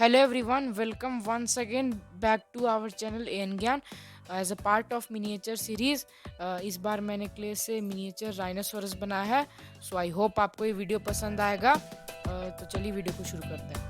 Hello everyone, welcome once again back to our channel एन ज्ञान as a part of miniature series. इस बार मैंने क्ले से मिनिएचर राइनोसोरस बनाया है। सो आई होप आपको ये वीडियो पसंद आएगा। तो चलिए वीडियो को शुरू करते हैं।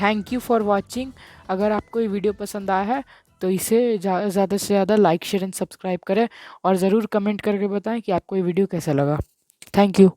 Thank you for watching. अगर आपको ये वीडियो पसंद आया है तो इसे ज़्यादा से ज़्यादा लाइक शेयर एंड सब्सक्राइब करें और ज़रूर कमेंट करके बताएं कि आपको ये वीडियो कैसा लगा। Thank you.